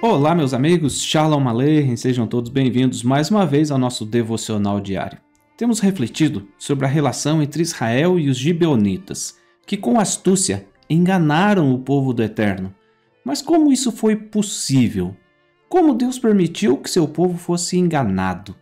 Olá, meus amigos, Shalom Aleichem, sejam todos bem-vindos mais uma vez ao nosso devocional diário. Temos refletido sobre a relação entre Israel e os gibeonitas, que com astúcia enganaram o povo do Eterno. Mas como isso foi possível? Como Deus permitiu que seu povo fosse enganado?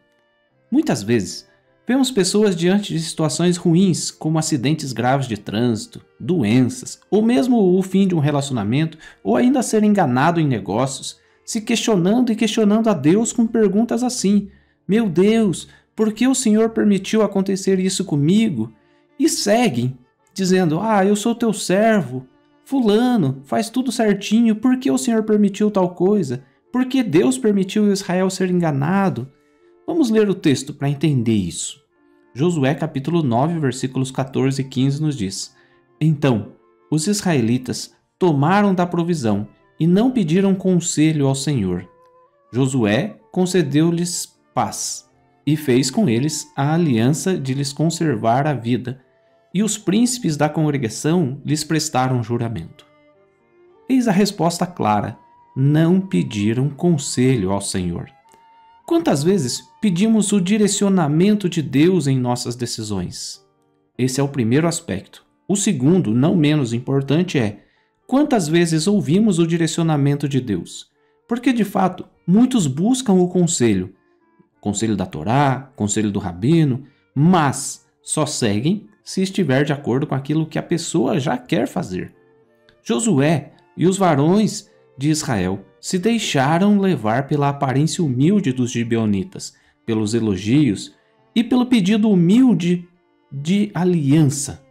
Muitas vezes, vemos pessoas diante de situações ruins, como acidentes graves de trânsito, doenças, ou mesmo o fim de um relacionamento, ou ainda ser enganado em negócios, se questionando e questionando a Deus com perguntas assim: meu Deus, por que o Senhor permitiu acontecer isso comigo? E seguem, dizendo: eu sou teu servo, fulano, faz tudo certinho, por que o Senhor permitiu tal coisa? Por que Deus permitiu Israel ser enganado? Vamos ler o texto para entender isso. Josué capítulo 9, versículos 14 e 15 nos diz: Então, os israelitas tomaram da provisão e não pediram conselho ao Senhor. Josué concedeu-lhes paz e fez com eles a aliança de lhes conservar a vida, e os príncipes da congregação lhes prestaram juramento. Eis a resposta clara: não pediram conselho ao Senhor. Quantas vezes pedimos o direcionamento de Deus em nossas decisões? Esse é o primeiro aspecto. O segundo, não menos importante, é: quantas vezes ouvimos o direcionamento de Deus? Porque, de fato, muitos buscam o conselho da Torá, conselho do rabino, mas só seguem se estiver de acordo com aquilo que a pessoa já quer fazer. Josué e os varões de Israel se deixaram levar pela aparência humilde dos gibeonitas, pelos elogios e pelo pedido humilde de aliança.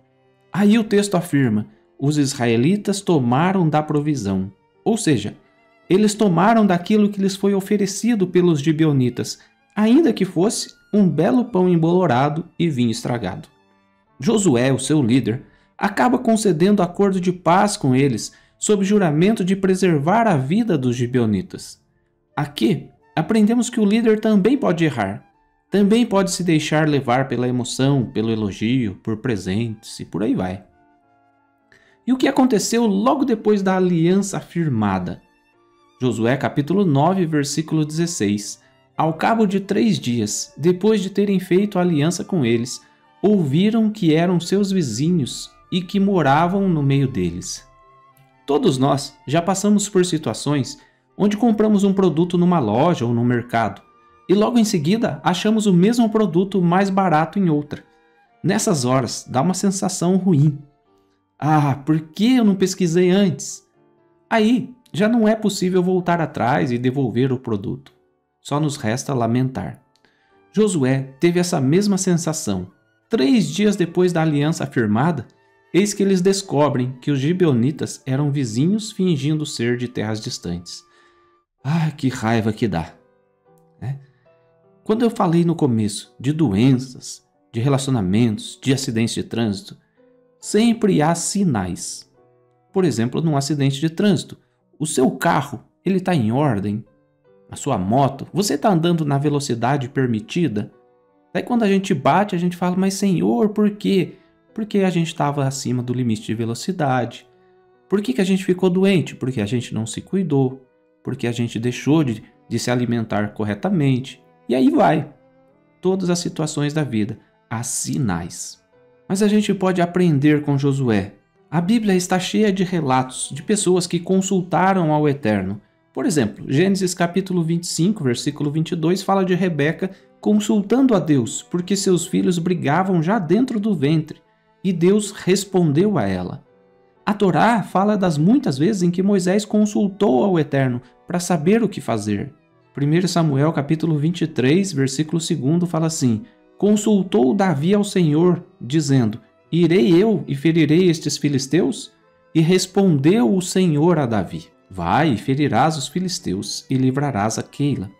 Aí o texto afirma: os israelitas tomaram da provisão, ou seja, eles tomaram daquilo que lhes foi oferecido pelos gibeonitas, ainda que fosse um belo pão embolorado e vinho estragado. Josué, o seu líder, acaba concedendo acordo de paz com eles, sob juramento de preservar a vida dos gibeonitas. Aqui, aprendemos que o líder também pode errar, também pode se deixar levar pela emoção, pelo elogio, por presentes e por aí vai. E o que aconteceu logo depois da aliança firmada? Josué capítulo 9, versículo 16. Ao cabo de 3 dias, depois de terem feito a aliança com eles, ouviram que eram seus vizinhos e que moravam no meio deles. Todos nós já passamos por situações onde compramos um produto numa loja ou no mercado e logo em seguida achamos o mesmo produto mais barato em outra. Nessas horas dá uma sensação ruim. Por que eu não pesquisei antes? Aí já não é possível voltar atrás e devolver o produto. Só nos resta lamentar. Josué teve essa mesma sensação. 3 dias depois da aliança firmada, eis que eles descobrem que os gibeonitas eram vizinhos fingindo ser de terras distantes. Que raiva que dá! Quando eu falei no começo de doenças, de relacionamentos, de acidentes de trânsito, sempre há sinais. Por exemplo, num acidente de trânsito, o seu carro está em ordem? A sua moto, você está andando na velocidade permitida? Daí quando a gente bate, a gente fala: mas Senhor, por quê? Porque a gente estava acima do limite de velocidade. Por que a gente ficou doente? Porque a gente não se cuidou. Porque a gente deixou de se alimentar corretamente. E aí vai. Todas as situações da vida, há sinais. Mas a gente pode aprender com Josué. A Bíblia está cheia de relatos de pessoas que consultaram ao Eterno. Por exemplo, Gênesis capítulo 25, versículo 22, fala de Rebeca consultando a Deus, porque seus filhos brigavam já dentro do ventre. E Deus respondeu a ela. A Torá fala das muitas vezes em que Moisés consultou ao Eterno para saber o que fazer. 1 Samuel capítulo 23, versículo 2 fala assim: consultou Davi ao Senhor, dizendo: irei eu e ferirei estes filisteus? E respondeu o Senhor a Davi: vai e ferirás os filisteus e livrarás a Keila.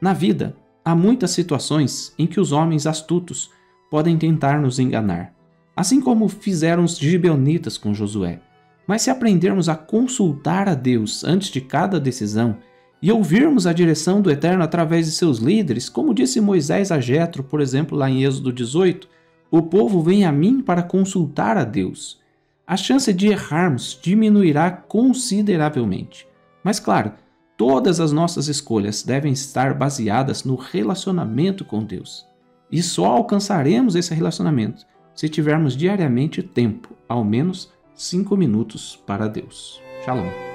Na vida, há muitas situações em que os homens astutos podem tentar nos enganar, assim como fizeram os gibeonitas com Josué. Mas se aprendermos a consultar a Deus antes de cada decisão e ouvirmos a direção do Eterno através de seus líderes, como disse Moisés a Jetro, por exemplo, lá em Êxodo 18, o povo vem a mim para consultar a Deus. A chance de errarmos diminuirá consideravelmente. Mas claro, Todas as nossas escolhas devem estar baseadas no relacionamento com Deus. E só alcançaremos esse relacionamento se tivermos diariamente tempo, ao menos 5 minutos para Deus. Shalom.